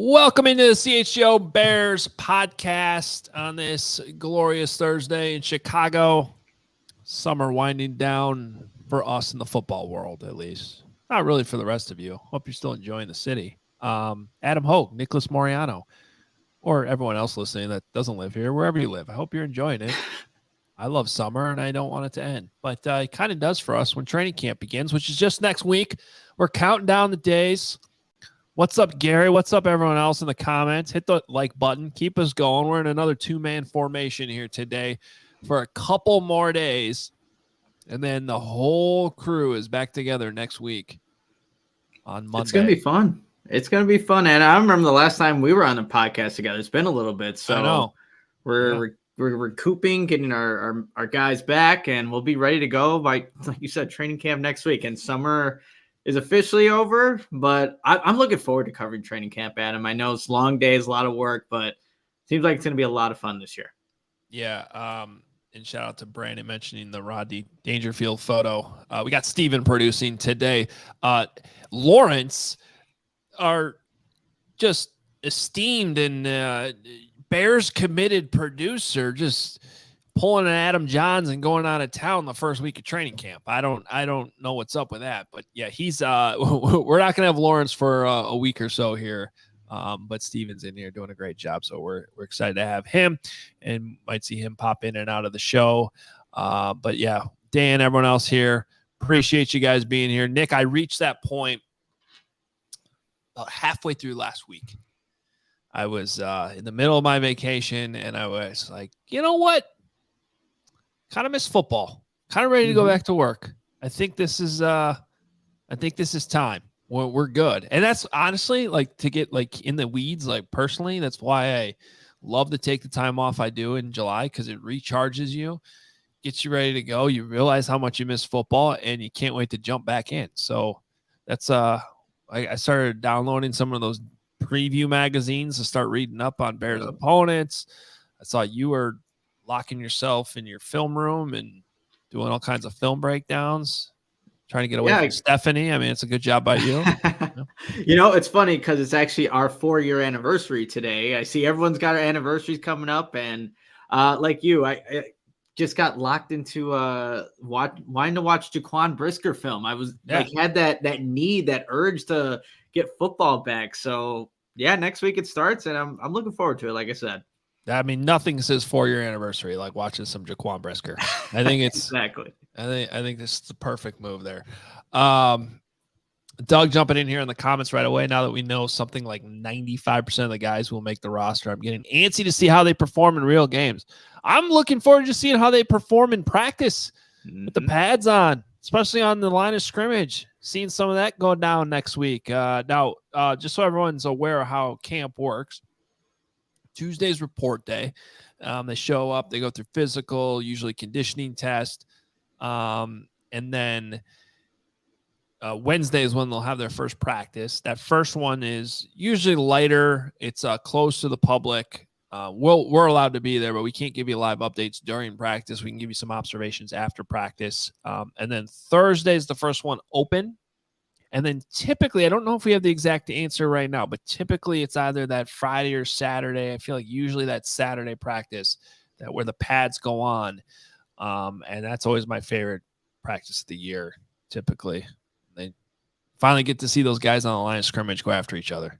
Welcome into the CHGO Bears Podcast on this glorious Thursday in Chicago. Summer winding down for us in the football world, at least. Not really for the rest of you. Hope you're still enjoying the city. Adam Hoge, Nicholas Moreano, or everyone else listening that doesn't live here, wherever you live. I hope you're enjoying it. I love summer, and I don't want it to end. But it kind of does for us when training camp begins, which is just next week. We're counting down the days. What's up, Gary? What's up, everyone else in the comments? Hit the like button. Keep us going. We're in another two-man formation here today for a couple more days. And then the whole crew is back together next week on Monday. It's going to be fun. It's going to be fun. And I remember the last time we were on the podcast together. It's been a little bit. So I know. We're recouping, getting our guys back, and we'll be ready to go by, like you said, training camp next week. And summer is officially over, but I'm looking forward to covering training camp, Adam. I know it's long days, a lot of work, but it seems like it's going to be a lot of fun this year. Yeah, and shout out to Brandon mentioning the Rodney Dangerfield photo. We got Steven producing today. Lawrence, our just esteemed and Bears committed producer, just pulling an Adam Johns and going out of town the first week of training camp. I don't know what's up with that, but yeah, he's we're not gonna have Lawrence for a week or so here, but Steven's in here doing a great job, so we're excited to have him and might see him pop in and out of the show. But yeah, Dan, everyone else here, appreciate you guys being here. Nick, I reached that point about halfway through last week. I was in the middle of my vacation, and I was like, you know what? Kind of miss football. Kind of ready to go back to work. I think this is time. We're good. And that's honestly like to get like in the weeds, like personally, that's why I love to take the time off I do in July, because it recharges you, gets you ready to go. You realize how much you miss football, and you can't wait to jump back in. So that's I started downloading some of those preview magazines to start reading up on Bears opponents. I saw you were locking yourself in your film room and doing all kinds of film breakdowns, trying to get away from Stephanie. I mean, it's a good job by you. You know, it's funny because it's actually our 4-year anniversary today. I see everyone's got our anniversaries coming up, and like you, I just got locked into wanting to watch Jaquan Brisker film. I was had that need, that urge to get football back. So yeah, next week it starts, and I'm looking forward to it. Like I said. I mean, nothing says 4-year anniversary like watching some Jaquan Brisker. I think it's exactly. I think this is the perfect move there. Doug jumping in here in the comments right away. Now that we know something like 95% of the guys will make the roster, I'm getting antsy to see how they perform in real games. I'm looking forward to seeing how they perform in practice with the pads on, especially on the line of scrimmage. Seeing some of that go down next week. Now, just so everyone's aware of how camp works. Tuesday's report day. They show up, they go through physical, usually conditioning test. And then Wednesday is when they'll have their first practice. That first one is usually lighter. It's close to the public. We're allowed to be there, but we can't give you live updates during practice. We can give you some observations after practice. And then Thursday is the first one open. And then typically, I don't know if we have the exact answer right now, but typically it's either that Friday or Saturday. I feel like usually that Saturday practice that where the pads go on. And that's always my favorite practice of the year, typically. They finally get to see those guys on the line of scrimmage go after each other.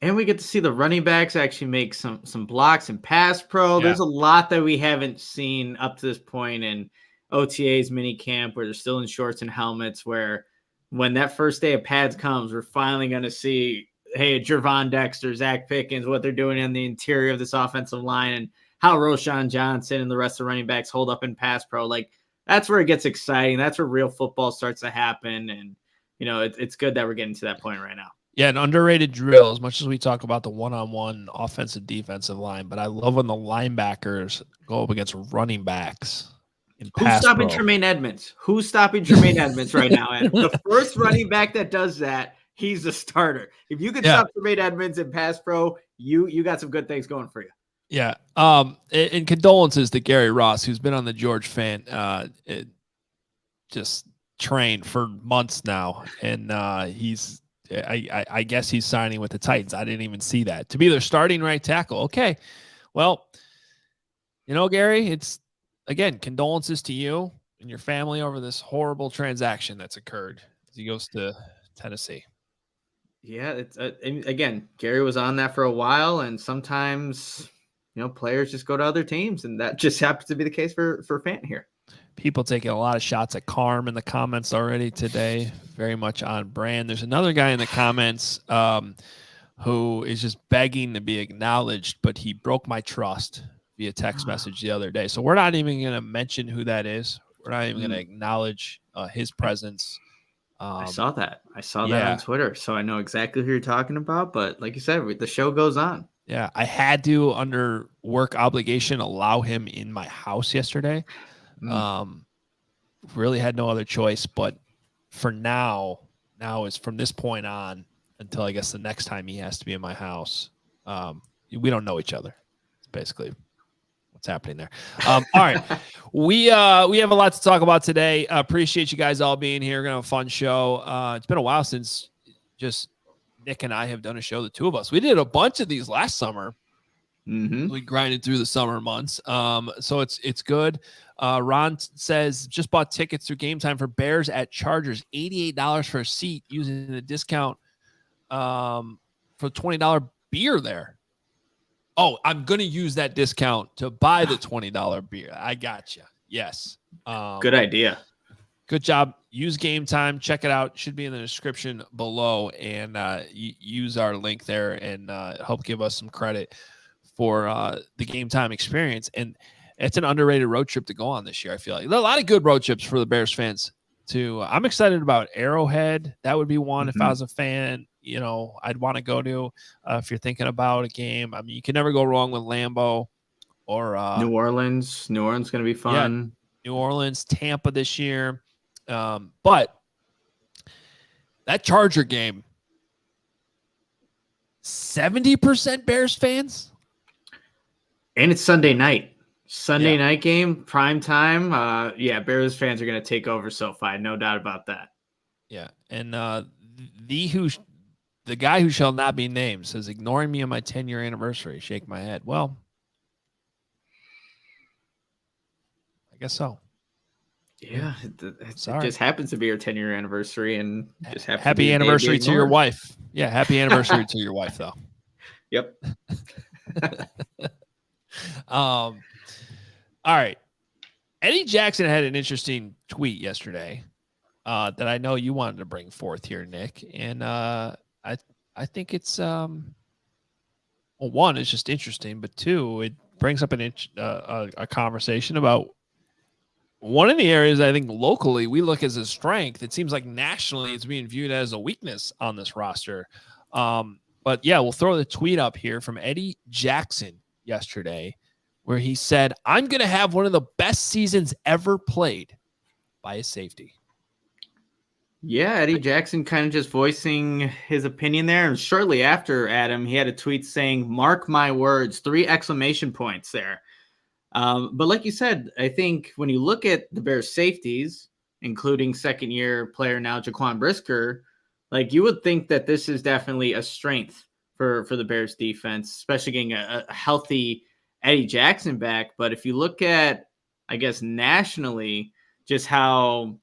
And we get to see the running backs actually make some blocks and pass pro. Yeah. There's a lot that we haven't seen up to this point in OTA's mini camp, where they're still in shorts and helmets, where when that first day of pads comes, we're finally going to see, hey, Jervon Dexter, Zach Pickens, what they're doing in the interior of this offensive line, and how Roschon Johnson and the rest of the running backs hold up in pass pro. Like, that's where it gets exciting. That's where real football starts to happen. And, you know, it's good that we're getting to that point right now. Yeah, an underrated drill, as much as we talk about the one-on-one offensive defensive line, but I love when the linebackers go up against running backs. in Who's pass stopping pro. Tremaine Edmonds? Who's stopping Tremaine Edmonds right now, Adam? The first running back that does that, he's a starter. If you could stop Tremaine Edmonds in pass pro, you got some good things going for you. Yeah. And condolences to Gary Ross, who's been on the George fan just train for months now, and he's I guess he's signing with the Titans. I didn't even see that to be their starting right tackle. Okay, well, Gary, it's again condolences to you and your family over this horrible transaction that's occurred as he goes to Tennessee. Yeah, it's again, Gary was on that for a while, and sometimes players just go to other teams, and that just happens to be the case for Fant here. People taking a lot of shots at Carm in the comments already today. Very much on brand. There's another guy in the comments who is just begging to be acknowledged, but he broke my trust via text message the other day. So we're not even going to mention who that is. We're not even going to acknowledge his presence. I saw that. That on Twitter. So I know exactly who you're talking about. But like you said, the show goes on. Yeah, I had to, under work obligation, allow him in my house yesterday. Really had no other choice, but for now is from this point on until I guess the next time he has to be in my house. We don't know each other. It's basically what's happening there. All right. We have a lot to talk about today. Appreciate you guys all being here. We're gonna have a fun show. It's been a while since just Nick and I have done a show, the two of us. We did a bunch of these last summer. We grinded through the summer months. So it's good. Ron says just bought tickets through Game Time for Bears at Chargers, $88 for a seat using the discount for $20 beer there. Oh, I'm going to use that discount to buy the $20 beer. I got you. Yes. Good idea. Good job. Use Game Time. Check it out. Should be in the description below, and use our link there and help give us some credit for the Game Time experience. And it's an underrated road trip to go on this year. I feel like there are a lot of good road trips for the Bears fans too. I'm excited about Arrowhead. That would be one if I was a fan. I'd want to go to if you're thinking about a game. I mean, you can never go wrong with Lambeau or New Orleans. New Orleans going to be fun. Yeah, New Orleans, Tampa this year. But that Charger game, 70% Bears fans. And it's Sunday night. Sunday night game, prime time. Bears fans are going to take over SoFi. No doubt about that. Yeah. And the guy who shall not be named says, ignoring me on my 10-year anniversary. Shake my head. Well, I guess so. Yeah. It just happens to be your 10-year anniversary. And just happens happy anniversary to your wife. Yeah. Happy anniversary to your wife, though. Yep. All right. Eddie Jackson had an interesting tweet yesterday that I know you wanted to bring forth here, Nick. And I think it's one, it's just interesting, but two, it brings up a conversation about one of the areas I think locally we look as a strength. It seems like nationally it's being viewed as a weakness on this roster. But yeah, we'll throw the tweet up here from Eddie Jackson yesterday, where he said, I'm going to have one of the best seasons ever played by a safety. Yeah, Eddie Jackson kind of just voicing his opinion there. And shortly after, Adam, he had a tweet saying, mark my words, 3 exclamation points there. But like you said, I think when you look at the Bears safeties, including second-year player now Jaquan Brisker, like you would think that this is definitely a strength for the Bears defense, especially getting a healthy Eddie Jackson back. But if you look at, I guess, nationally, just how,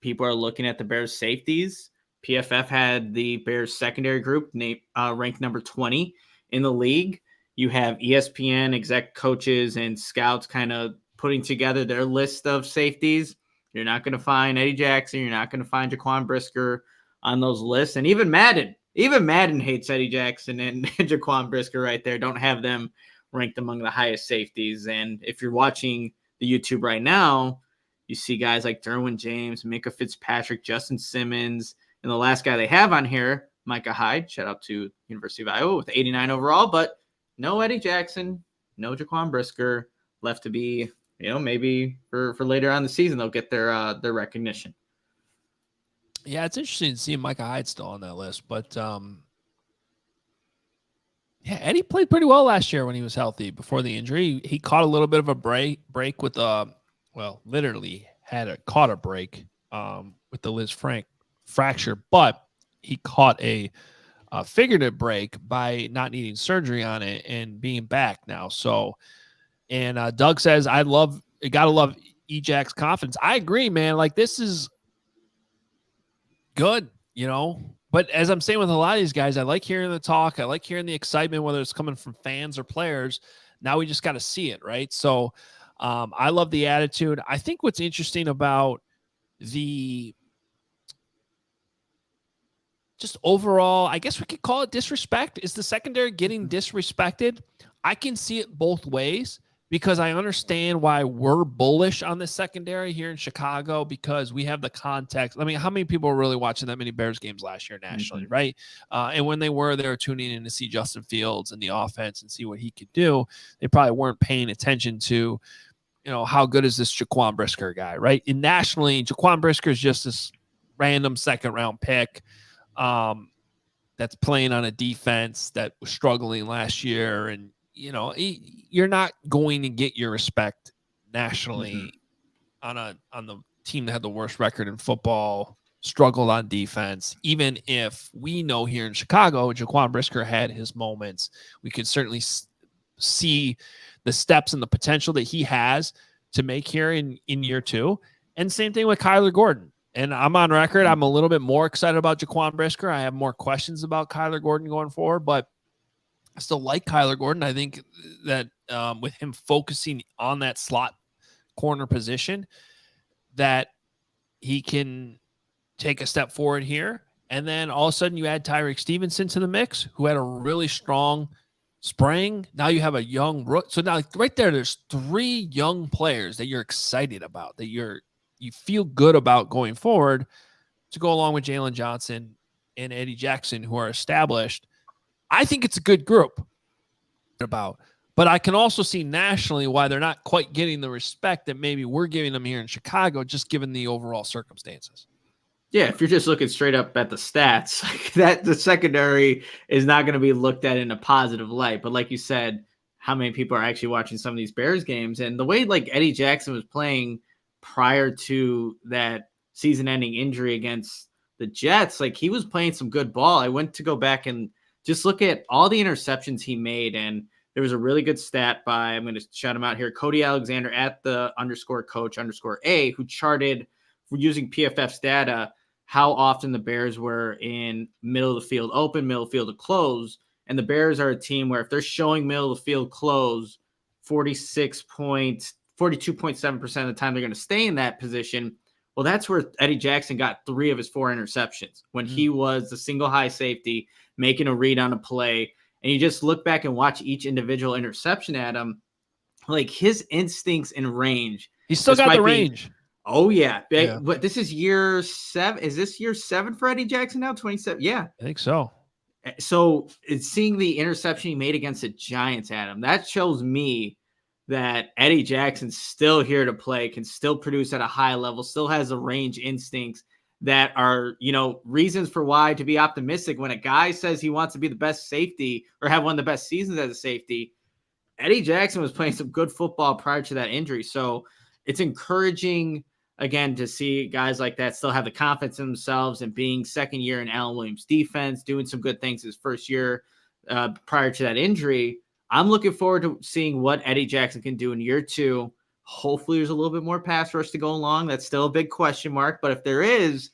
people are looking at the Bears safeties. PFF had the Bears secondary group ranked number 20 in the league. You have ESPN exec coaches and scouts kind of putting together their list of safeties. You're not going to find Eddie Jackson. You're not going to find Jaquan Brisker on those lists. And even Madden hates Eddie Jackson and Jaquan Brisker right there. Don't have them ranked among the highest safeties. And if you're watching the YouTube right now, you see guys like Derwin James, Micah Fitzpatrick, Justin Simmons, and the last guy they have on here, Micah Hyde. Shout out to University of Iowa with 89 overall, but no Eddie Jackson, no Jaquan Brisker, left to be maybe for later on in the season, they'll get their recognition. Yeah, it's interesting to see Micah Hyde still on that list, but yeah, Eddie played pretty well last year when he was healthy before the injury. He caught a little bit of a break with literally caught a break with the Liz Frank fracture, but he caught a figurative break by not needing surgery on it and being back now. So, and Doug says, gotta love Ejack's confidence. I agree, man. Like, this is good, but as I'm saying with a lot of these guys, I like hearing the talk. I like hearing the excitement, whether it's coming from fans or players. Now we just got to see it, right? So I love the attitude. I think what's interesting about just overall, I guess we could call it disrespect. Is the secondary getting disrespected? I can see it both ways because I understand why we're bullish on the secondary here in Chicago because we have the context. I mean, how many people were really watching that many Bears games last year nationally, right? And when they were tuning in to see Justin Fields and the offense and see what he could do, they probably weren't paying attention to, how good is this Jaquan Brisker guy, right? And nationally, Jaquan Brisker is just this random second-round pick that's playing on a defense that was struggling last year, and you're not going to get your respect nationally on the team that had the worst record in football, struggled on defense. Even if we know here in Chicago, Jaquan Brisker had his moments, we could certainly see the steps and the potential that he has to make here in year two. And same thing with Kyler Gordon. And I'm on record. I'm a little bit more excited about Jaquan Brisker. I have more questions about Kyler Gordon going forward, but I still like Kyler Gordon. I think that with him focusing on that slot corner position, that he can take a step forward here. And then all of a sudden you add Tyreek Stevenson to the mix, who had a really strong spring. Now you have a young rook. So now right there's 3 young players that you're excited about, that you feel good about going forward to go along with Jalen Johnson and Eddie Jackson, who are established. I think it's a good group but I can also see nationally why they're not quite getting the respect that maybe we're giving them here in Chicago, just given the overall circumstances. Yeah, if you're just looking straight up at the stats, like the secondary is not going to be looked at in a positive light. But like you said, how many people are actually watching some of these Bears games? And the way like Eddie Jackson was playing prior to that season-ending injury against the Jets, like he was playing some good ball. I went to go back and just look at all the interceptions he made, and there was a really good stat by, I'm going to shout him out here, Cody Alexander at the _coach_A, who charted, using PFF's data, how often the Bears were in middle of the field open, middle of the field to close. And the Bears are a team where if they're showing middle of the field close, 42.7% of the time they're going to stay in that position. Well, that's where Eddie Jackson got 3 of his 4 interceptions when he was the single high safety making a read on a play. And you just look back and watch each individual interception at him, like his instincts and range. He's still got the range. Oh, yeah. But this is year 7. Is this year 7 for Eddie Jackson now? 27? Yeah. I think so. So it's seeing the interception he made against the Giants, Adam, that shows me that Eddie Jackson's still here to play, can still produce at a high level, still has the range instincts that are, reasons for why to be optimistic. When a guy says he wants to be the best safety or have one of the best seasons as a safety, Eddie Jackson was playing some good football prior to that injury. So it's encouraging, again, to see guys like that still have the confidence in themselves and being second year in Alan Williams defense, doing some good things his first year prior to that injury. I'm looking forward to seeing what Eddie Jackson can do in year 2. Hopefully there's a little bit more pass rush to go along. That's still a big question mark. But if there is,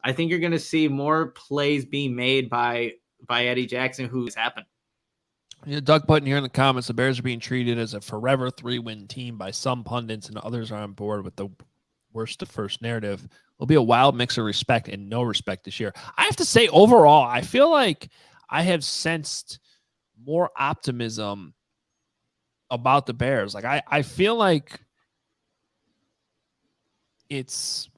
I think you're going to see more plays being made by Eddie Jackson, who's happened. Yeah, Doug putting here in the comments, the Bears are being treated as a forever 3-win team by some pundits, and others are on board with the worst to first narrative. It'll be a wild mix of respect and no respect this year. I have to say, overall, I feel like I have sensed more optimism about the Bears. Like I feel like it's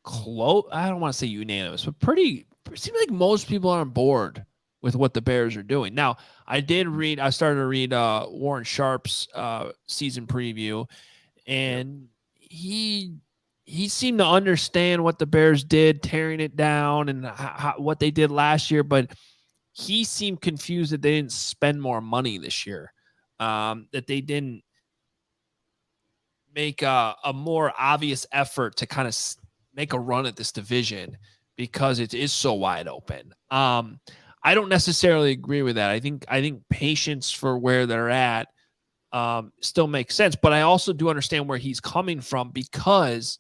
close. I don't want to say unanimous, but it seems like most people are on board with what the Bears are doing. Now, I started to read Warren Sharp's season preview, And he seemed to understand what the Bears did, tearing it down, and what they did last year. But he seemed confused that they didn't spend more money this year, that they didn't make a more obvious effort to kind of make a run at this division because it is so wide open. I don't necessarily agree with that. I think patience for where they're at still makes sense, but I also do understand where he's coming from, because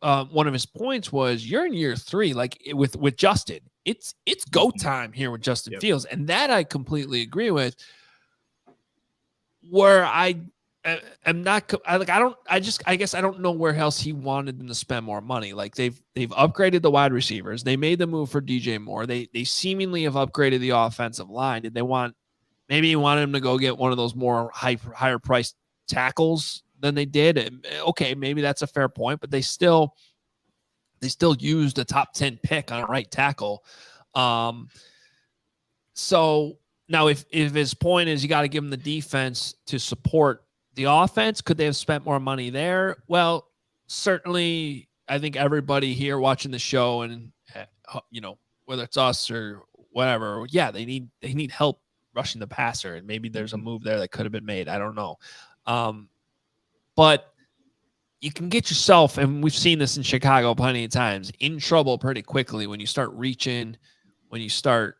one of his points was, you're in year 3, like with Justin. It's go time here with Justin Fields, and that I completely agree with. Where I guess I don't know where else he wanted them to spend more money. Like they've upgraded the wide receivers. They made the move for DJ Moore. They seemingly have upgraded the offensive line. Did they maybe he wanted him to go get one of those more higher priced tackles than they did? Okay, maybe that's a fair point, but they still used a top 10 pick on a right tackle. So now if his point is you got to give him the defense to support the offense, could they have spent more money there? Well, certainly I think everybody here watching the show, and whether it's us or whatever, they need help rushing the passer, and maybe there's a move there that could have been made. I don't know. But you can get yourself, and we've seen this in Chicago plenty of times, in trouble pretty quickly when you start reaching, when you start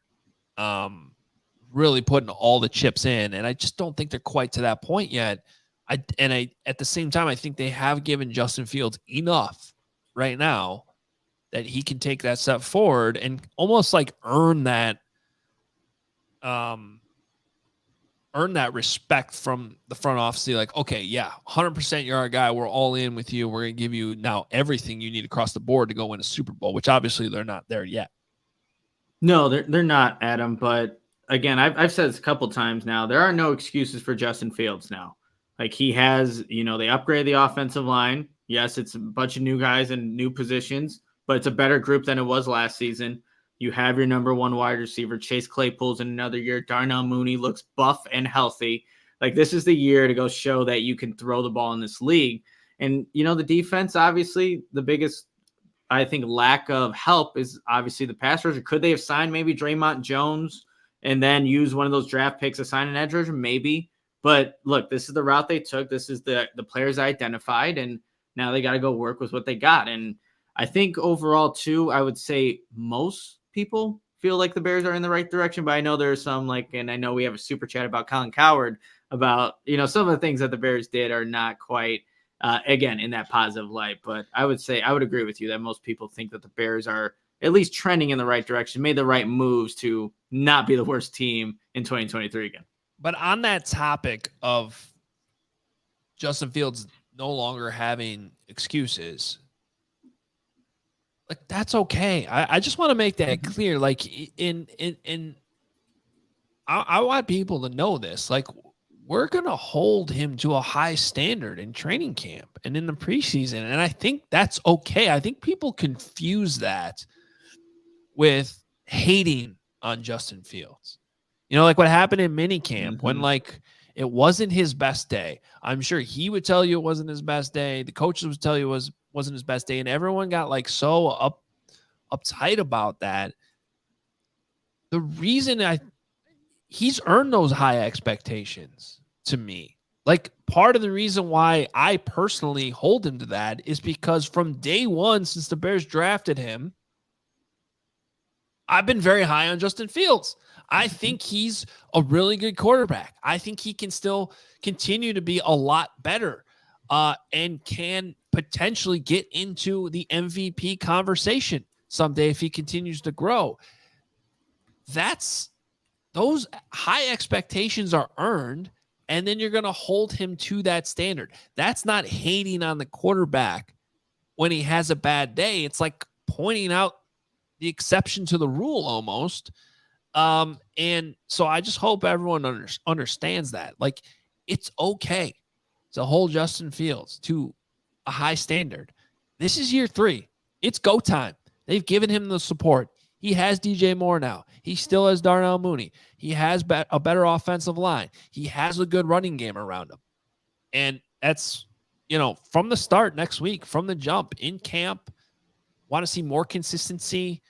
really putting all the chips in. And I just don't think they're quite to that point yet. At the same time, I think they have given Justin Fields enough right now that he can take that step forward and almost like earn that respect from the front office. Like, okay, 100% you're our guy. We're all in with you. We're going to give you now everything you need across the board to go win a Super Bowl, which obviously they're not there yet. No, they're not, Adam. But again, I've said this a couple times now. There are no excuses for Justin Fields now. Like he has, they upgraded the offensive line. Yes, it's a bunch of new guys and new positions, but it's a better group than it was last season. You have your number 1 wide receiver. Chase Claypool's in another year. Darnell Mooney looks buff and healthy. Like this is the year to go show that you can throw the ball in this league. And, the defense, obviously the biggest, I think, lack of help is obviously the pass rusher. Could they have signed maybe Draymond Jones and then use one of those draft picks to sign an edge rusher? Maybe. But look, this is the route they took. This is the players identified, and now they got to go work with what they got. And I think overall too, I would say most people feel like the Bears are in the right direction, but I know there are some and I know we have a super chat about Colin Cowherd about, some of the things that the Bears did are not quite, again, in that positive light. But I would say, I would agree with you that most people think that the Bears are at least trending in the right direction, made the right moves to not be the worst team in 2023 again. But on that topic of Justin Fields no longer having excuses, like that's okay. I just want to make that clear. Like I want people to know this. Like we're gonna hold him to a high standard in training camp and in the preseason, and I think that's okay. I think people confuse that with hating on Justin Fields. Like what happened in minicamp when it wasn't his best day. I'm sure he would tell you it wasn't his best day. The coaches would tell you it wasn't his best day, and everyone got so uptight about that. The reason he's earned those high expectations to me. Like part of the reason why I personally hold him to that is because from day one, since the Bears drafted him, I've been very high on Justin Fields. I think he's a really good quarterback. I think he can still continue to be a lot better and can potentially get into the MVP conversation someday if he continues to grow. Those high expectations are earned, and then you're going to hold him to that standard. That's not hating on the quarterback when he has a bad day. It's like pointing out the exception to the rule almost. And so I just hope everyone understands that. Like, it's okay to hold Justin Fields to a high standard. This is year 3. It's go time. They've given him the support. He has DJ Moore now. He still has Darnell Mooney. He has a better offensive line. He has a good running game around him. And that's, from the start next week, from the jump in camp, want to see more consistency,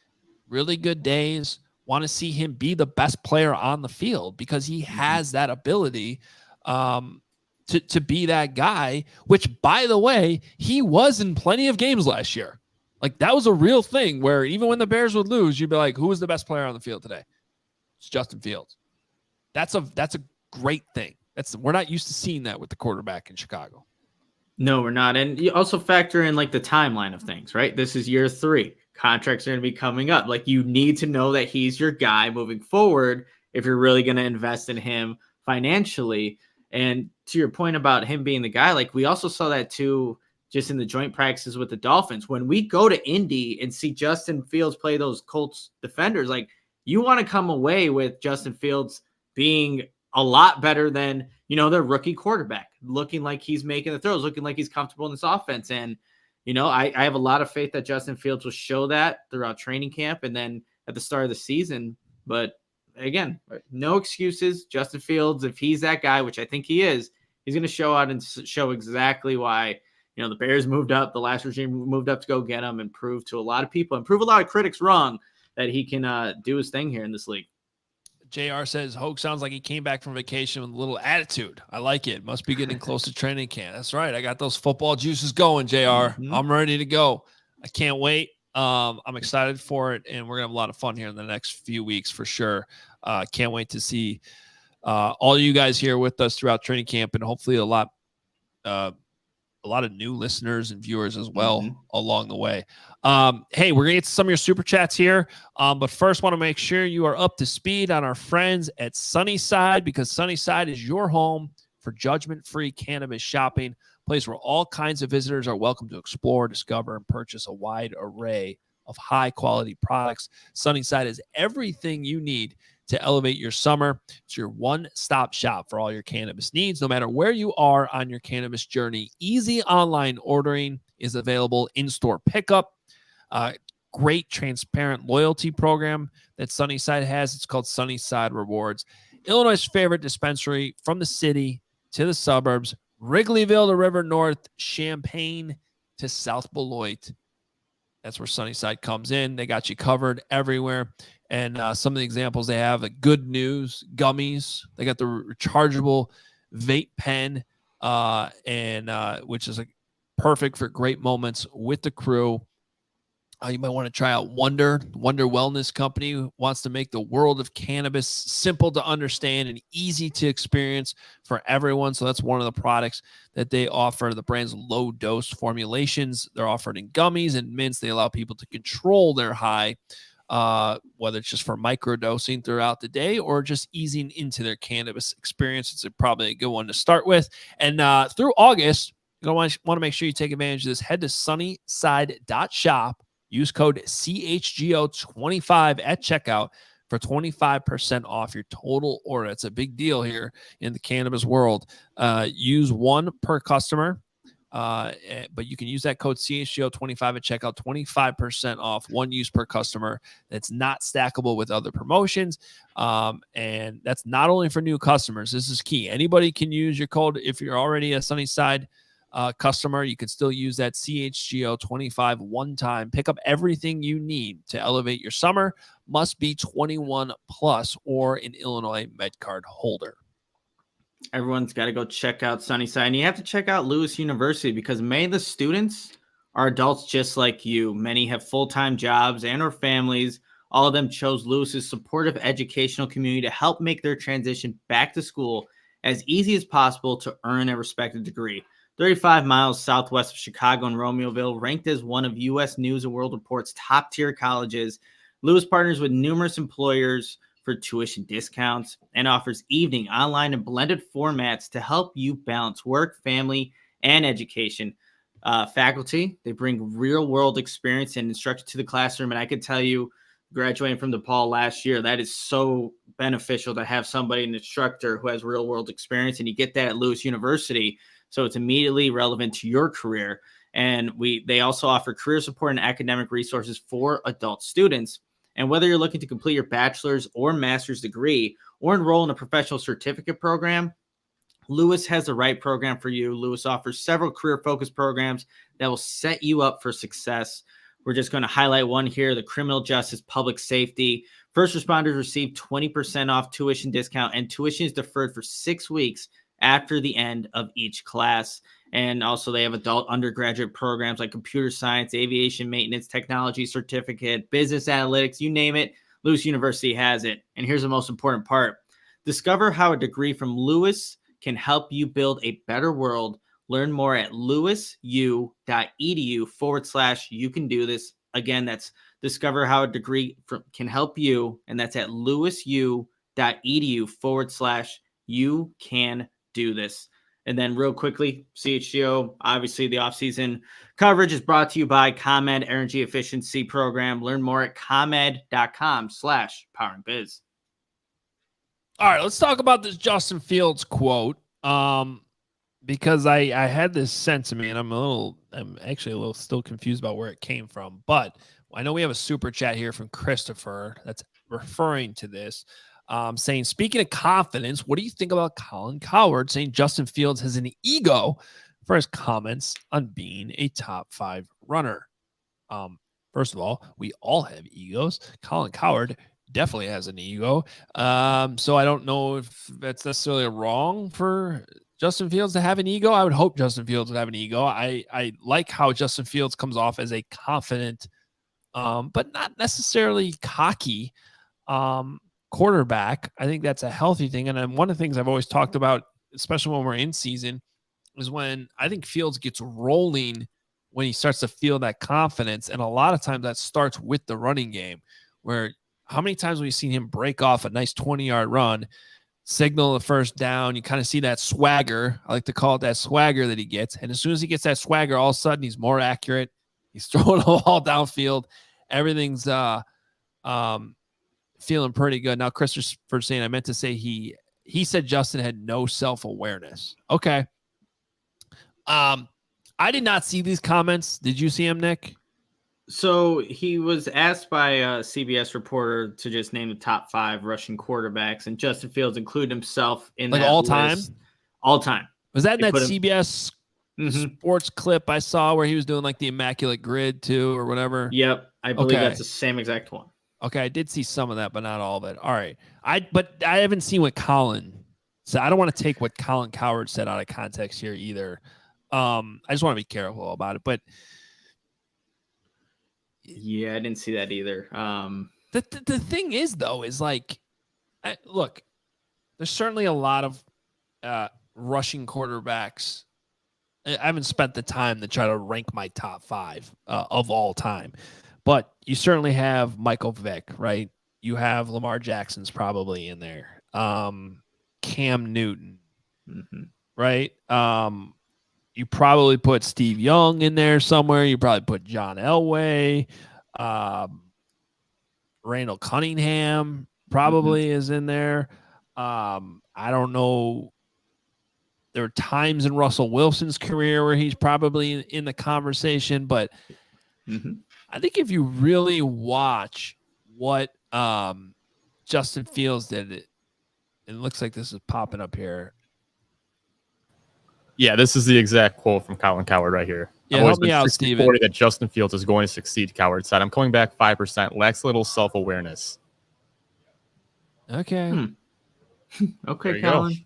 really good days, want to see him be the best player on the field because he has that ability to be that guy, which, by the way, he was in plenty of games last year. Like, that was a real thing where even when the Bears would lose, you'd be like, who is the best player on the field today? It's Justin Fields. That's a great thing. We're not used to seeing that with the quarterback in Chicago. No, we're not. And you also factor in like the timeline of things, right? This is year 3. Contracts are going to be coming up. Like, you need to know that he's your guy moving forward if you're really going to invest in him financially. And to your point about him being the guy, like, we also saw that too, just in the joint practices with the Dolphins. When we go to Indy and see Justin Fields play those Colts defenders, like, you want to come away with Justin Fields being a lot better than, their rookie quarterback, looking like he's making the throws, looking like he's comfortable in this offense. And, I have a lot of faith that Justin Fields will show that throughout training camp and then at the start of the season. But again, no excuses. Justin Fields, if he's that guy, which I think he is, he's going to show out and show exactly why, the Bears moved up, the last regime moved up to go get him and prove to a lot of people and prove a lot of critics wrong that he can do his thing here in this league. JR says, Hoge sounds like he came back from vacation with a little attitude. I like it. Must be getting close to training camp. That's right. I got those football juices going, JR. Mm-hmm. I'm ready to go. I can't wait. I'm excited for it, and we're going to have a lot of fun here in the next few weeks for sure. Can't wait to see all you guys here with us throughout training camp, and hopefully a lot of new listeners and viewers as well along the way. Hey, we're going to get to some of your super chats here. But first, want to make sure you are up to speed on our friends at Sunnyside, because Sunnyside is your home for judgment-free cannabis shopping, a place where all kinds of visitors are welcome to explore, discover, and purchase a wide array of high-quality products. Sunnyside is everything you need to elevate your summer. It's your one-stop shop for all your cannabis needs, no matter where you are on your cannabis journey. Easy online ordering is available, in-store pickup. Great transparent loyalty program that Sunnyside has. It's called Sunnyside Rewards. Illinois' favorite dispensary, from the city to the suburbs, Wrigleyville to River North, Champaign to South Beloit. That's where Sunnyside comes in. They got you covered everywhere. And some of the examples they have, like Good News gummies. They got the rechargeable vape pen, which is perfect for great moments with the crew. You might want to try out Wonder Wellness Company, wants to make the world of cannabis simple to understand and easy to experience for everyone. So that's one of the products that they offer. The brand's low-dose formulations. They're offered in gummies and mints. They allow people to control their high, whether it's just for microdosing throughout the day or just easing into their cannabis experience. It's probably a good one to start with. And through August, you're going to want to make sure you take advantage of this. Head to sunnyside.shop. Use code CHGO25 at checkout for 25% off your total order. It's a big deal here in the cannabis world. Use one per customer, but you can use that code CHGO25 at checkout, 25% off, one use per customer. That's not stackable with other promotions. And that's not only for new customers. This is key. Anybody can use your code. If you're already a Sunnyside customer, you can still use that CHGO25 one time. Pick up everything you need to elevate your summer. Must be 21 plus or an Illinois MedCard holder. Everyone's got to go check out Sunnyside. And you have to check out Lewis University, because many of the students are adults just like you. Many have full-time jobs and or families. All of them chose Lewis's supportive educational community to help make their transition back to school as easy as possible to earn a respected degree. 35 miles southwest of Chicago and Romeoville, ranked as one of U.S. News & World Report's top-tier colleges, Lewis partners with numerous employers for tuition discounts and offers evening, online, and blended formats to help you balance work, family, and education. Faculty, they bring real-world experience and instruction to the classroom, and I could tell you, graduating from DePaul last year, that is so beneficial to have somebody, an instructor who has real-world experience, and you get that at Lewis University. So it's immediately relevant to your career. And they also offer career support and academic resources for adult students. And whether you're looking to complete your bachelor's or master's degree or enroll in a professional certificate program, Lewis has the right program for you. Lewis offers several career-focused programs that will set you up for success. We're just going to highlight one here, the criminal justice, public safety. First responders receive 20% off tuition discount, and tuition is deferred for 6 weeks after the end of each class. And also they have adult undergraduate programs like computer science, aviation maintenance, technology certificate, business analytics, you name it. Lewis University has it. And here's the most important part. Discover how a degree from Lewis can help you build a better world. Learn more at lewisu.edu/you can do this. Again, that's discover how a degree can help you. And that's at lewisu.edu/you can do this. And then real quickly, CHGO, obviously the offseason coverage is brought to you by ComEd Energy Efficiency Program. Learn more at comed.com/poweringbiz. All right, let's talk about this Justin Fields quote. Because I had this sense of me, and I'm actually a little still confused about where it came from. But I know we have a super chat here from Christopher that's referring to this, saying, speaking of confidence, what do you think about Colin Cowherd saying Justin Fields has an ego for his comments on being a top 5 runner? First of all, we all have egos. Colin Cowherd definitely has an ego. So I don't know if that's necessarily wrong for Justin Fields to have an ego. I would hope Justin Fields would have an ego. I like how Justin Fields comes off as a confident, but not necessarily cocky quarterback. I think that's a healthy thing. And then one of the things I've always talked about, especially when we're in season, is when I think Fields gets rolling when he starts to feel that confidence. And a lot of times that starts with the running game, where how many times have we seen him break off a nice 20-yard run, signal the first down? You kind of see that swagger. I like to call it that swagger that he gets. And as soon as he gets that swagger, all of a sudden he's more accurate. He's throwing the ball downfield. Everything's feeling pretty good. Now, Christopher saying, I meant to say he said Justin had no self-awareness. Okay. I did not see these comments. Did you see him, Nick? So he was asked by a CBS reporter to just name the top 5 rushing quarterbacks, and Justin Fields included himself in that all list. time? All time. Was that in that CBS sports clip I saw where he was doing like the immaculate grid too or whatever? Yep. I believe that's the same exact one. Okay, I did see some of that, but not all of it. All right. But I haven't seen what Colin said. I don't want to take what Colin Cowherd said out of context here either. I just want to be careful about it. But yeah, I didn't see that either. The thing is, though, is like, look, there's certainly a lot of rushing quarterbacks. I haven't spent the time to try to rank my top 5 of all time. But you certainly have Michael Vick, right? You have Lamar Jackson's probably in there. Cam Newton, right? You probably put Steve Young in there somewhere. You probably put John Elway. Randall Cunningham probably is in there. I don't know. There are times in Russell Wilson's career where he's probably in the conversation, but I think if you really watch what Justin Fields did, it looks like this is popping up here. Yeah, this is the exact quote from Colin Cowherd right here. Yeah, help me out, Steven. That Justin Fields is going to succeed, Cowherd said. I'm coming back 5%, lacks a little self-awareness. Okay. Okay, Colin.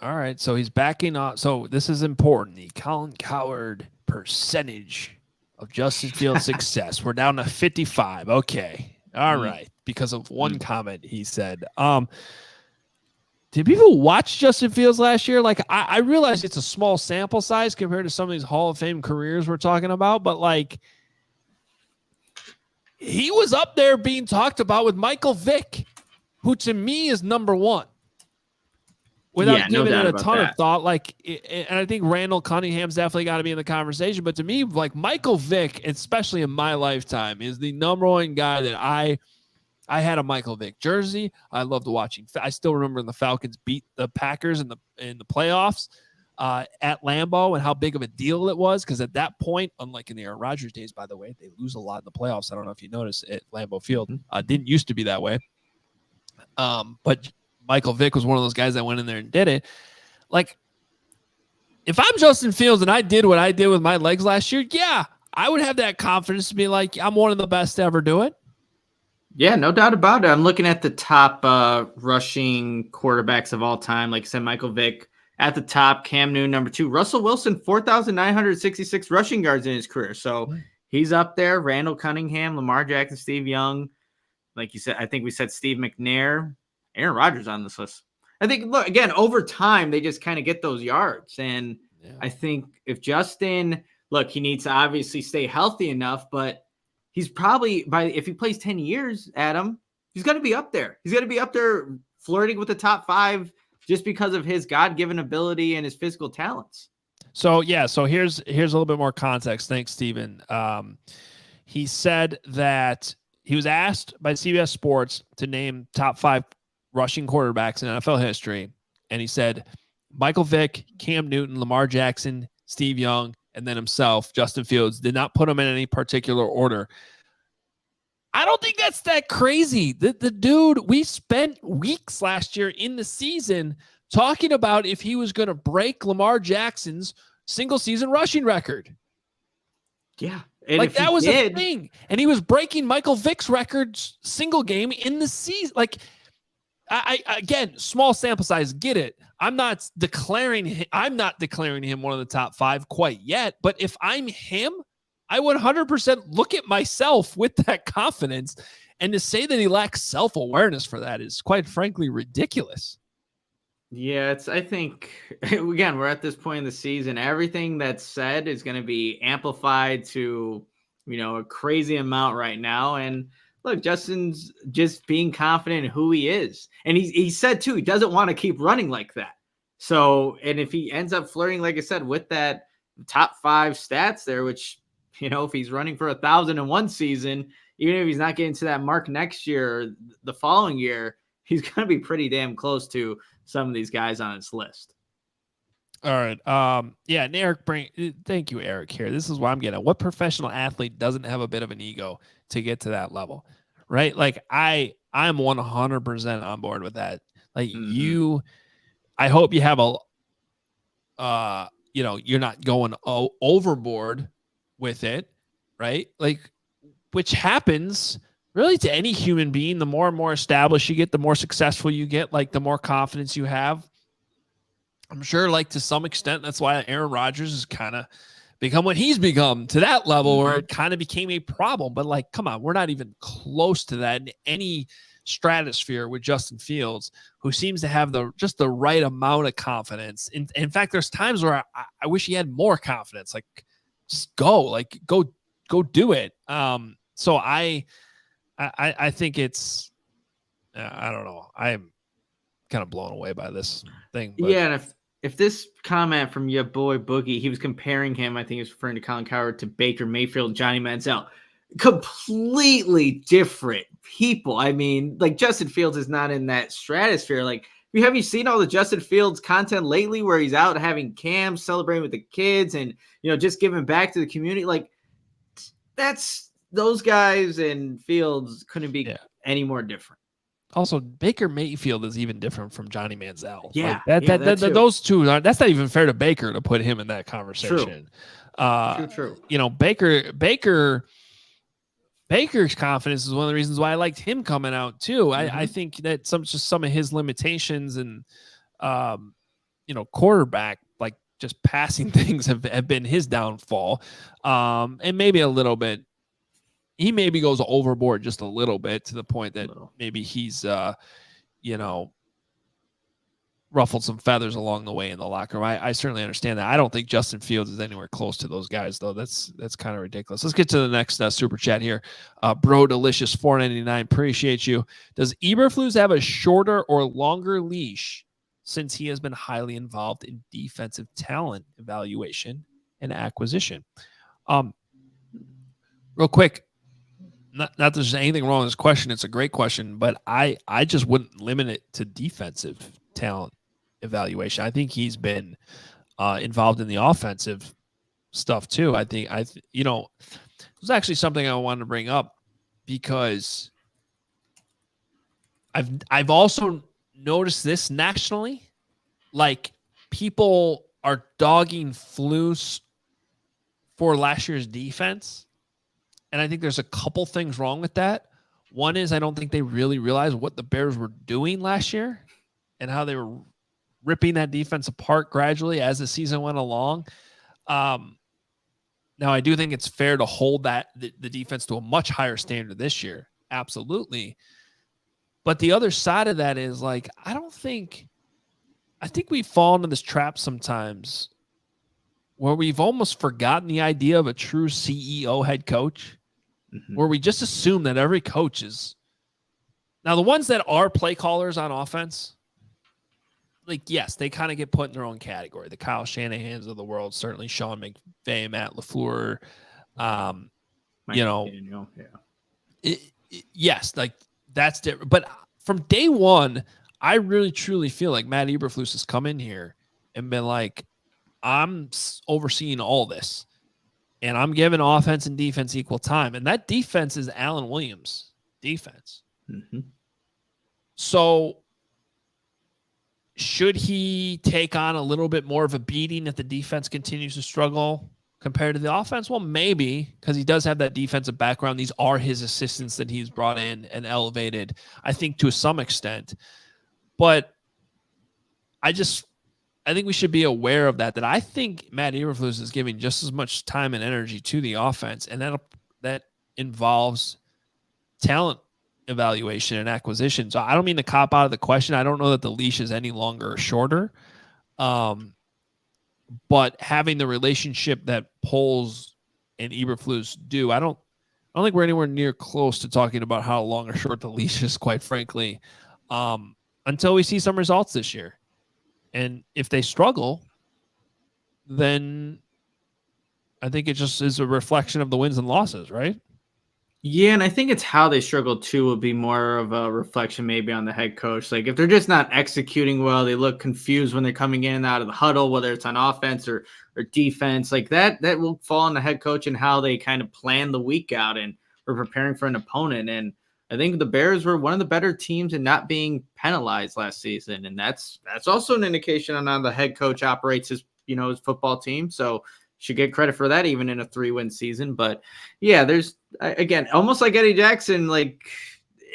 All right, so he's backing off. So this is important. The Colin Cowherd percentage of Justin Fields' success. We're down to 55. Okay. All right. Because of one comment he said. Did people watch Justin Fields last year? Like, I realize it's a small sample size compared to some of these Hall of Fame careers we're talking about, but like, he was up there being talked about with Michael Vick, who to me is number 1. Without giving it a ton of thought, like, and I think Randall Cunningham's definitely got to be in the conversation. But to me, like, Michael Vick, especially in my lifetime, is the number 1 guy that I had a Michael Vick jersey. I loved watching. I still remember when the Falcons beat the Packers in the playoffs at Lambeau and how big of a deal it was. Because at that point, unlike in the Aaron Rodgers days, by the way, they lose a lot in the playoffs. I don't know if you noticed at Lambeau Field. Didn't used to be that way. But Michael Vick was one of those guys that went in there and did it. Like, if I'm Justin Fields and I did what I did with my legs last year, yeah, I would have that confidence to be like, I'm one of the best to ever do it. Yeah, no doubt about it. I'm looking at the top rushing quarterbacks of all time. Like I said, Michael Vick at the top, Cam Newton, number 2. Russell Wilson, 4,966 rushing yards in his career. So he's up there. Randall Cunningham, Lamar Jackson, Steve Young. Like you said, I think we said Steve McNair, Aaron Rodgers on this list. I think, look, again, over time, they just kind of get those yards. And I think if Justin, look, he needs to obviously stay healthy enough, but he's probably, if he plays 10 years, Adam, he's going to be up there. He's going to be up there flirting with the top 5 just because of his God-given ability and his physical talents. So, here's a little bit more context. Thanks, Steven. He said that he was asked by CBS Sports to name top 5 rushing quarterbacks in NFL history. And he said, Michael Vick, Cam Newton, Lamar Jackson, Steve Young, and then himself, Justin Fields. Did not put them in any particular order. I don't think that's that crazy. The dude, we spent weeks last year in the season talking about if he was going to break Lamar Jackson's single season rushing record. Yeah. Like that was a thing. And he was breaking Michael Vick's records single game in the season. Like, I again, small sample size, get it. I'm not declaring him one of the top 5 quite yet. But if I'm him, I would 100% look at myself with that confidence. And to say that he lacks self-awareness for that is quite frankly ridiculous. Yeah, I think, again, we're at this point in the season. Everything that's said is going to be amplified to, a crazy amount right now. And look, Justin's just being confident in who he is. And he said, too, he doesn't want to keep running like that. So, and if he ends up flirting, like I said, with that top 5 stats there, which, if he's running for 1,001 season, even if he's not getting to that mark next year, or the following year, he's going to be pretty damn close to some of these guys on his list. All right. And Eric, thank you, Eric, here. This is what I'm getting at. What professional athlete doesn't have a bit of an ego to get to that level, right? Like I'm 100% on board with that. Like I hope you have you're not going overboard with it, right? Like, which happens really to any human being. The more and more established you get, the more successful you get, like the more confidence you have. I'm sure, like, to some extent, that's why Aaron Rodgers has kind of become what he's become to that level where it kind of became a problem. But, like, come on, we're not even close to that in any stratosphere with Justin Fields, who seems to have just the right amount of confidence. In fact, there's times where I wish he had more confidence. Like, just go do it. So I think it's, I don't know. I'm kind of blown away by this thing. But. Yeah, and if this comment from your boy Boogie, he was comparing him, I think he was referring to Colin Cowherd, to Baker Mayfield, Johnny Manziel. Completely different people. I mean, like, Justin Fields is not in that stratosphere. Like, have you seen all the Justin Fields content lately where he's out having cams, celebrating with the kids, and, just giving back to the community? Like, that's those guys, and Fields couldn't be any more different. Also, Baker Mayfield is even different from Johnny Manziel. Yeah, like those two aren't. That's not even fair to Baker to put him in that conversation. True. Baker's confidence is one of the reasons why I liked him coming out too. I think that some of his limitations and quarterback, like, just passing things have been his downfall, and maybe a little bit. He maybe goes overboard just a little bit to the point that maybe he's, ruffled some feathers along the way in the locker room. I certainly understand that. I don't think Justin Fields is anywhere close to those guys, though. That's kind of ridiculous. Let's get to the next super chat here. Bro Delicious $4.99. Appreciate you. Does Eberflus have a shorter or longer leash since he has been highly involved in defensive talent evaluation and acquisition? Real quick. Not that there's anything wrong with this question. It's a great question, but I just wouldn't limit it to defensive talent evaluation. I think he's been involved in the offensive stuff too. It was actually something I wanted to bring up because I've also noticed this nationally. Like, people are dogging Flus for last year's defense. And I think there's a couple things wrong with that. One is I don't think they really realized what the Bears were doing last year and how they were ripping that defense apart gradually as the season went along. Now, I do think it's fair to hold the defense to a much higher standard this year. Absolutely. But the other side of that is, like, I think we fall into this trap sometimes where we've almost forgotten the idea of a true CEO head coach, where we just assume that every coach is. Now, the ones that are play callers on offense, like, yes, they kind of get put in their own category. The Kyle Shanahans of the world, certainly Sean McVay, Matt LaFleur, yes, like, that's different. But from day one, I really, truly feel like Matt Eberflus has come in here and been like, I'm overseeing all this, and I'm giving offense and defense equal time. And that defense is Alan Williams' defense. So should he take on a little bit more of a beating if the defense continues to struggle compared to the offense? Well, maybe, because he does have that defensive background. These are his assistants that he's brought in and elevated, I think, to some extent. But I think we should be aware of that I think Matt Eberflus is giving just as much time and energy to the offense, and that involves talent evaluation and acquisition. So I don't mean to cop out of the question. I don't know that the leash is any longer or shorter. But having the relationship that Poles and Eberflus do, I don't think we're anywhere near close to talking about how long or short the leash is, quite frankly, until we see some results this year. And if they struggle, then I think it just is a reflection of the wins and losses, right? Yeah, and I think it's how they struggle too will be more of a reflection maybe on the head coach. Like, if they're just not executing well, they look confused when they're coming in and out of the huddle, whether it's on offense or defense, like that will fall on the head coach and how they kind of plan the week out and we're preparing for an opponent. And I think the Bears were one of the better teams in not being penalized last season. And that's also an indication on how the head coach operates his football team. So should get credit for that, even in a 3-win season. But yeah, there's, again, almost like Eddie Jackson, like,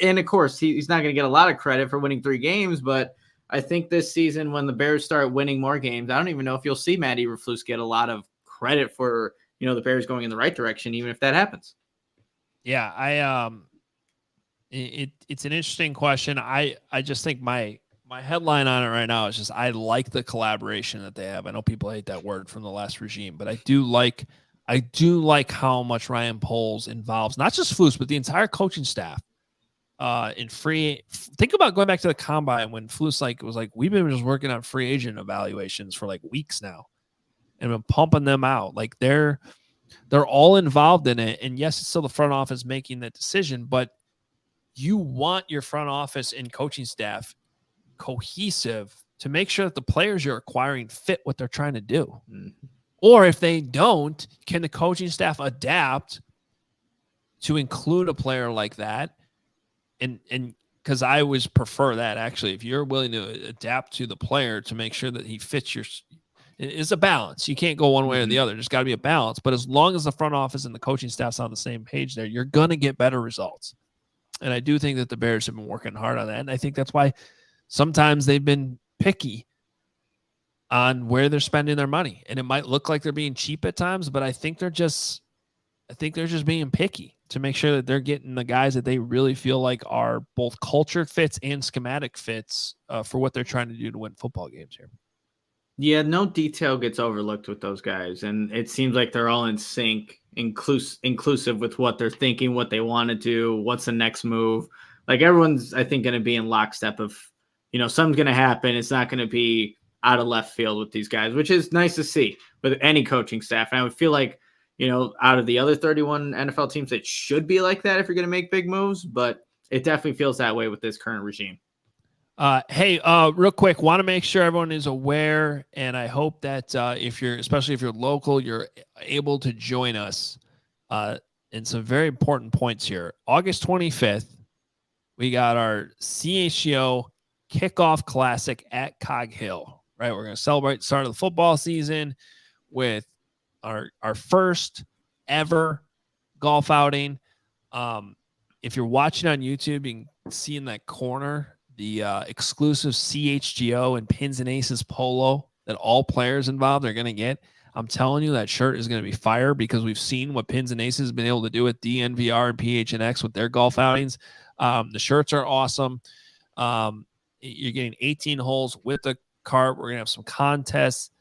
and of course he's not going to get a lot of credit for winning 3 games, but I think this season when the Bears start winning more games, I don't even know if you'll see Matt Eberflus get a lot of credit for, the Bears going in the right direction, even if that happens. Yeah. It's an interesting question. I just think my headline on it right now is just, I like the collaboration that they have. I know people hate that word from the last regime, but I do like how much Ryan Poles involves not just Flus, but the entire coaching staff. Think about going back to the combine when Flus was like, we've been just working on free agent evaluations for like weeks now and been pumping them out. Like, they're all involved in it. And yes, it's still the front office making that decision, but you want your front office and coaching staff cohesive to make sure that the players you're acquiring fit what they're trying to do. Or if they don't, can the coaching staff adapt to include a player like that? And because I always prefer that, actually, if you're willing to adapt to the player to make sure that he fits it's a balance. You can't go one way or the other. There's got to be a balance. But as long as the front office and the coaching staff's on the same page there, you're going to get better results. And I do think that the Bears have been working hard on that. And I think that's why sometimes they've been picky on where they're spending their money. And it might look like they're being cheap at times, but I think they're just being picky to make sure that they're getting the guys that they really feel like are both culture fits and schematic fits for what they're trying to do to win football games here. Yeah, no detail gets overlooked with those guys. And it seems like they're all in sync, inclusive with what they're thinking, what they want to do, what's the next move. Like, everyone's, I think, going to be in lockstep of, something's going to happen. It's not going to be out of left field with these guys, which is nice to see with any coaching staff. And I would feel like, out of the other 31 NFL teams, it should be like that if you're going to make big moves, but it definitely feels that way with this current regime. Hey, real quick, want to make sure everyone is aware, and I hope that especially if you're local, you're able to join us in some very important points here. August 25th, we got our CHGO Kickoff Classic at Cog Hill, right? We're going to celebrate the start of the football season with our first ever golf outing. If you're watching on YouTube, you can see in that corner the exclusive CHGO and Pins and Aces polo that all players involved are going to get. I'm telling you, that shirt is going to be fire because we've seen what Pins and Aces has been able to do at DNVR and PHNX with their golf outings. The shirts are awesome. You're getting 18 holes with the cart. We're going to have some contests,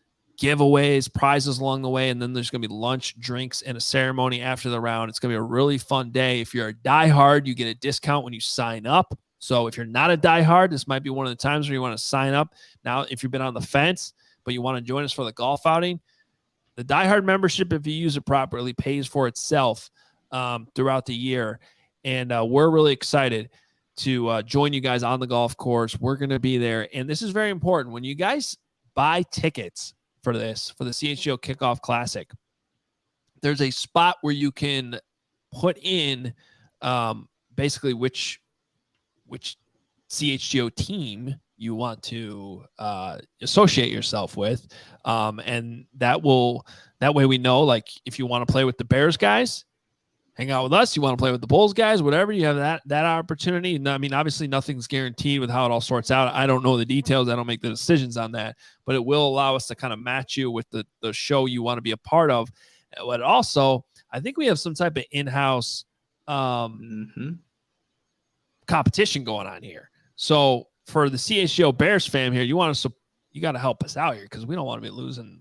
giveaways, prizes along the way, and then there's going to be lunch, drinks, and a ceremony after the round. It's going to be a really fun day. If you're a diehard, you get a discount when you sign up. So if you're not a diehard, this might be one of the times where you want to sign up. Now, if you've been on the fence, but you want to join us for the golf outing, the diehard membership, if you use it properly, pays for itself throughout the year. And we're really excited to join you guys on the golf course. We're going to be there. And this is very important. When you guys buy tickets for this, for the CHGO Kickoff Classic, there's a spot where you can put in basically which CHGO team you want to associate yourself with. And that way we know, like, if you want to play with the Bears guys, hang out with us. You want to play with the Bulls guys, whatever, you have that opportunity. And I mean, obviously nothing's guaranteed with how it all sorts out. I don't know the details. I don't make the decisions on that, but it will allow us to kind of match you with the show you want to be a part of. But also, I think we have some type of in-house competition going on here. So for the CHGO Bears fam here, you got to help us out here because we don't want to be losing,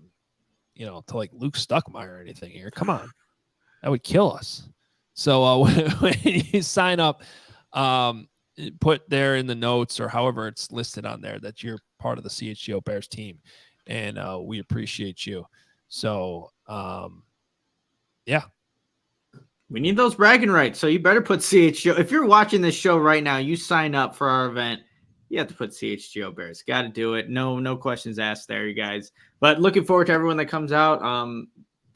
to like Luke Stuckmeyer or anything here. Come on. That would kill us. So when you sign up, put there in the notes or however it's listed on there that you're part of the CHGO Bears team, and we appreciate you. So, yeah. We need those bragging rights, so you better put CHGO. If you're watching this show right now, you sign up for our event, you have to put CHGO Bears. Got to do it. No questions asked there, you guys. But looking forward to everyone that comes out.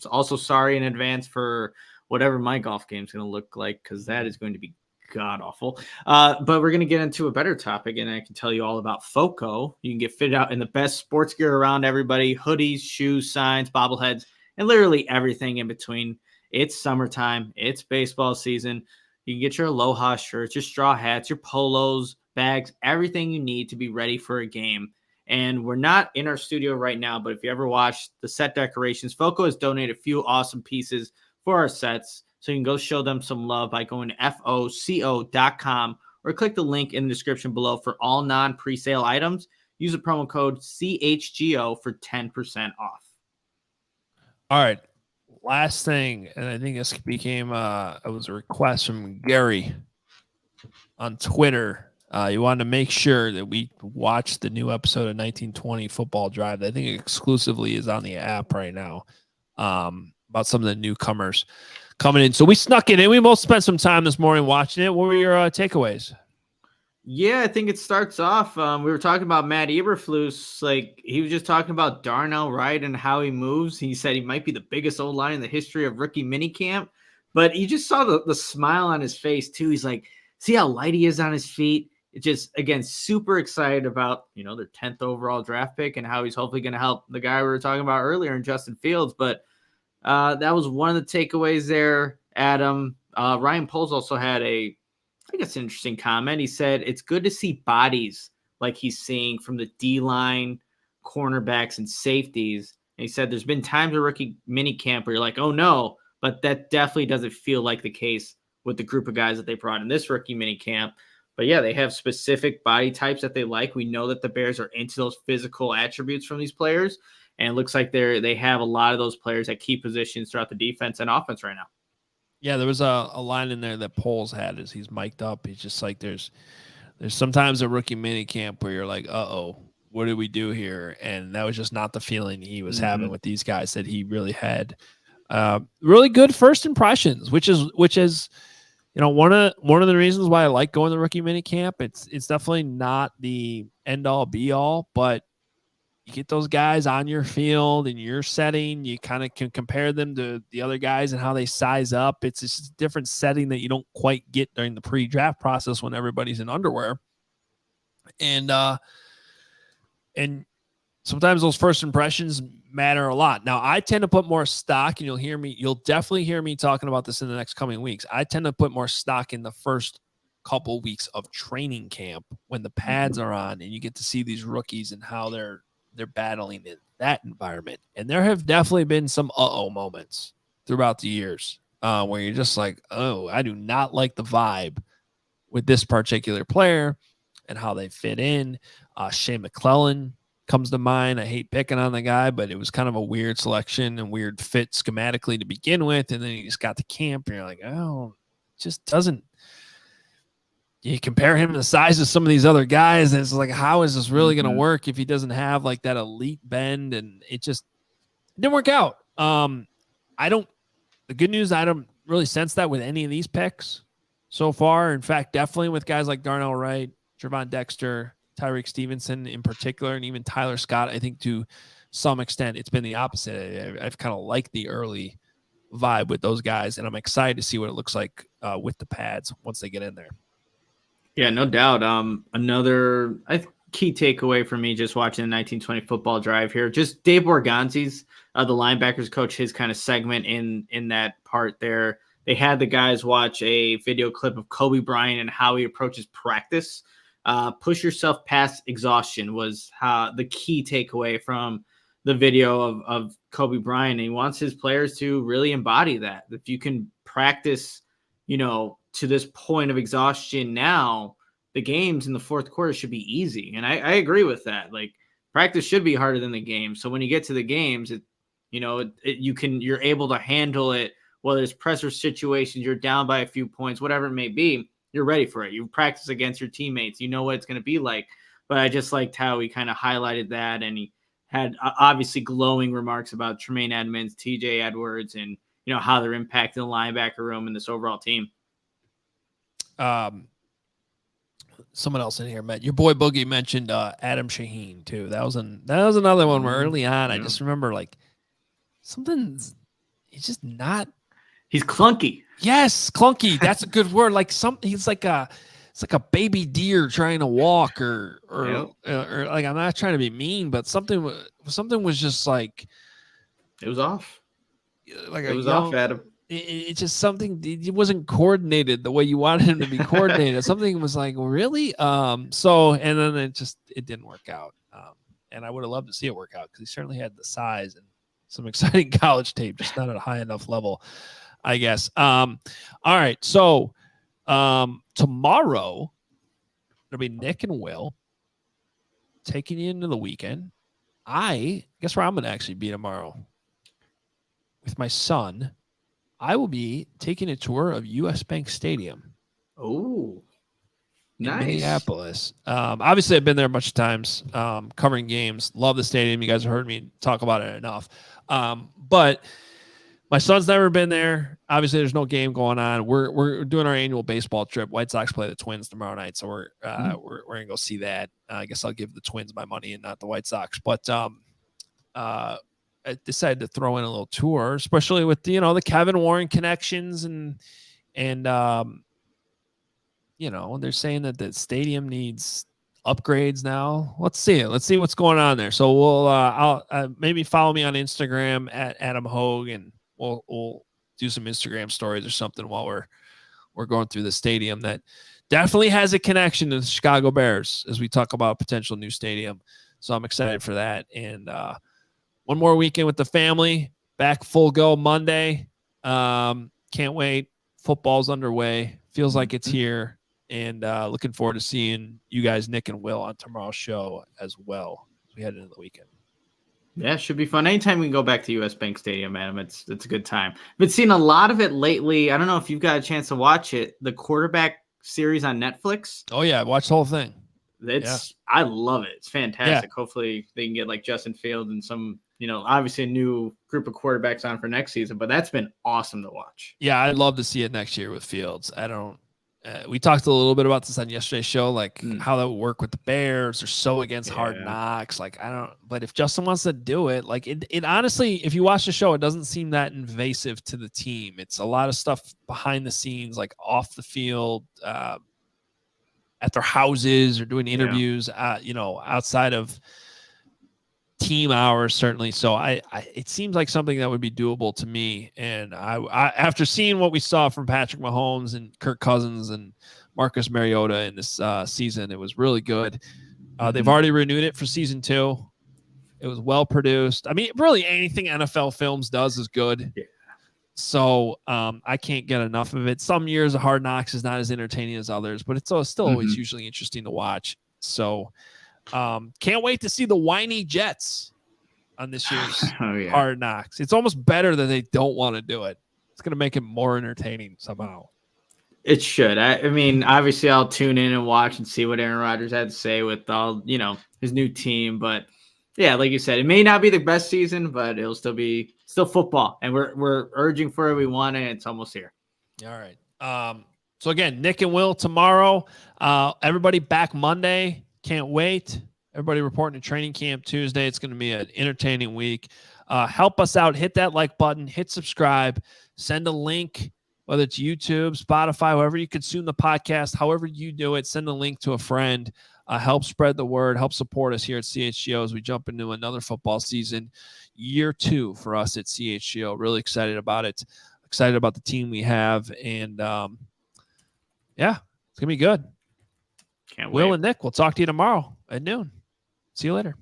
Also sorry in advance for whatever my golf game is going to look like, because that is going to be god awful. But we're going to get into a better topic, and I can tell you all about FOCO. You can get fitted out in the best sports gear around, everybody: hoodies, shoes, signs, bobbleheads, and literally everything in between. It's summertime. It's baseball season. You can get your Aloha shirts, your straw hats, your polos, bags, everything you need to be ready for a game. And we're not in our studio right now, but if you ever watch the set decorations, FOCO has donated a few awesome pieces for our sets. So you can go show them some love by going to FOCO.com or click the link in the description below for all non-presale items. Use the promo code CHGO for 10% off. All right. Last thing, and I think this became it was a request from Gary on Twitter. You wanted to make sure that we watch the new episode of 1920 Football Drive. I think exclusively is on the app right now, about some of the newcomers coming in. So we snuck it in. We both spent some time this morning watching it. What were your takeaways? Yeah, I think it starts off. We were talking about Matt Eberflus. Like, he was just talking about Darnell Wright and how he moves. He said he might be the biggest O-line in the history of rookie minicamp. But you just saw the smile on his face, too. He's like, see how light he is on his feet? It just, again, super excited about, their 10th overall draft pick and how he's hopefully going to help the guy we were talking about earlier in Justin Fields. But that was one of the takeaways there, Adam. Ryan Poles also had I think it's an interesting comment. He said, it's good to see bodies like he's seeing from the D-line, cornerbacks, and safeties. And he said there's been times in rookie minicamp where you're like, oh, no, but that definitely doesn't feel like the case with the group of guys that they brought in this rookie minicamp. But, yeah, they have specific body types that they like. We know that the Bears are into those physical attributes from these players, and it looks like they have a lot of those players at key positions throughout the defense and offense right now. Yeah, there was a line in there that Poles had as he's mic'd up. He's just like, there's sometimes a rookie mini camp where you're like, uh-oh, what did we do here? And that was just not the feeling he was having with these guys, that he really had really good first impressions, which is one of the reasons why I like going to rookie mini camp. It's definitely not the end all be all, but you get those guys on your field in your setting. You kind of can compare them to the other guys and how they size up. It's just a different setting that you don't quite get during the pre-draft process when everybody's in underwear. And sometimes those first impressions matter a lot. Now, I tend to put more stock, and you'll definitely hear me talking about this in the next coming weeks. I tend to put more stock in the first couple weeks of training camp when the pads are on and you get to see these rookies and how they're battling in that environment. And there have definitely been some moments throughout the years where you're just like, oh, I do not like the vibe with this particular player and how they fit in. Shea McClellan comes to mind. I hate picking on the guy, but it was kind of a weird selection and weird fit schematically to begin with. And then he just got to camp and you're like, oh, it just doesn't. You compare him to the size of some of these other guys, and it's like, how is this really going to work if he doesn't have like that elite bend? And it didn't work out. The good news, I don't really sense that with any of these picks so far. In fact, definitely with guys like Darnell Wright, Trevon Dexter, Tyreek Stevenson in particular, and even Tyler Scott, I think to some extent it's been the opposite. I've kind of liked the early vibe with those guys, and I'm excited to see what it looks like with the pads once they get in there. Yeah, no doubt. Another key takeaway for me just watching the 1920 football drive here, just Dave Borgonzi's, the linebackers coach, his kind of segment in that part there. They had the guys watch a video clip of Kobe Bryant and how he approaches practice. Push yourself past exhaustion was the key takeaway from the video of Kobe Bryant. And he wants his players to really embody that. If you can practice, to this point of exhaustion now, the games in the fourth quarter should be easy. And I agree with that. Like, practice should be harder than the game. So when you get to the games, you're able to handle it, whether it's pressure situations, you're down by a few points, whatever it may be, you're ready for it. You practice against your teammates. You know what it's going to be like. But I just liked how he kind of highlighted that. And he had obviously glowing remarks about Tremaine Edmonds, TJ Edwards, and, how they're impacting the linebacker room and this overall team. Someone else in here, Matt, your boy Boogie mentioned Adam Shaheen too. That was another one where early on, I just remember like he's just not. He's clunky. Yes, clunky. That's a good word. Like he's like it's like a baby deer trying to walk, or like, I'm not trying to be mean, but something was just like it was off. Like it was off, Adam. It's just something. It wasn't coordinated the way you wanted him to be coordinated. Something was like, really. And then it didn't work out. And I would have loved to see it work out because he certainly had the size and some exciting college tape, just not at a high enough level, I guess. All right. So tomorrow it'll be Nick and Will taking you into the weekend. I guess where I'm going to actually be tomorrow with my son. I will be taking a tour of U.S. Bank Stadium. Oh, nice. In Minneapolis. Obviously, I've been there a bunch of times covering games. Love the stadium. You guys have heard me talk about it enough. But my son's never been there. Obviously, there's no game going on. We're doing our annual baseball trip. White Sox play the Twins tomorrow night, so we're gonna go see that. I guess I'll give the Twins my money and not the White Sox. But I decided to throw in a little tour, especially with the Kevin Warren connections and they're saying that the stadium needs upgrades now. Let's see it. Let's see what's going on there. So we'll I'll maybe follow me on Instagram at Adam Hoge, and we'll do some Instagram stories or something while we're going through the stadium that definitely has a connection to the Chicago Bears as we talk about a potential new stadium. So I'm excited for that. And one more weekend with the family, back full go Monday. Can't wait. Football's underway. Feels like it's here. And looking forward to seeing you guys, Nick and Will, on tomorrow's show as well as we head into the weekend. Yeah, it should be fun. Anytime we can go back to US Bank Stadium, Adam, it's a good time. Been seeing a lot of it lately. I don't know if you've got a chance to watch it. The quarterback series on Netflix. Oh, yeah. Watch the whole thing. I love it. It's fantastic. Yeah. Hopefully they can get like Justin Fields and some, obviously a new group of quarterbacks on for next season, but that's been awesome to watch. Yeah, I'd love to see it next year with Fields. We talked a little bit about this on yesterday's show, like how that would work with the Bears. They're so against hard knocks. Like, but if Justin wants to do it, like it honestly, if you watch the show, it doesn't seem that invasive to the team. It's a lot of stuff behind the scenes, like off the field, at their houses or doing interviews, outside of team hours, certainly. So it seems like something that would be doable to me. And I after seeing what we saw from Patrick Mahomes and Kirk Cousins and Marcus Mariota in this season, it was really good. They've already renewed it for season 2. It was well produced. I mean, really anything NFL Films does is good. Yeah. So I can't get enough of it. Some years of Hard Knocks is not as entertaining as others, but it's still always usually interesting to watch. So can't wait to see the whiny Jets on this year's Hard Knocks. It's almost better that they don't want to do it. It's going to make it more entertaining somehow. It should. I mean, obviously I'll tune in and watch and see what Aaron Rodgers had to say with all, his new team. But yeah, like you said, it may not be the best season, but it'll still be football. And we're urging for it. We want it. It's almost here. All right. So again, Nick and Will tomorrow. Everybody back Monday. Can't wait. Everybody reporting to training camp Tuesday. It's going to be an entertaining week. Help us out. Hit that like button. Hit subscribe. Send a link, whether it's YouTube, Spotify, however you consume the podcast, however you do it. Send a link to a friend. Help spread the word. Help support us here at CHGO as we jump into another football season. Year 2 for us at CHGO. Really excited about it. Excited about the team we have. And, it's going to be good. Can't wait. Will and Nick, we'll talk to you tomorrow at noon. See you later.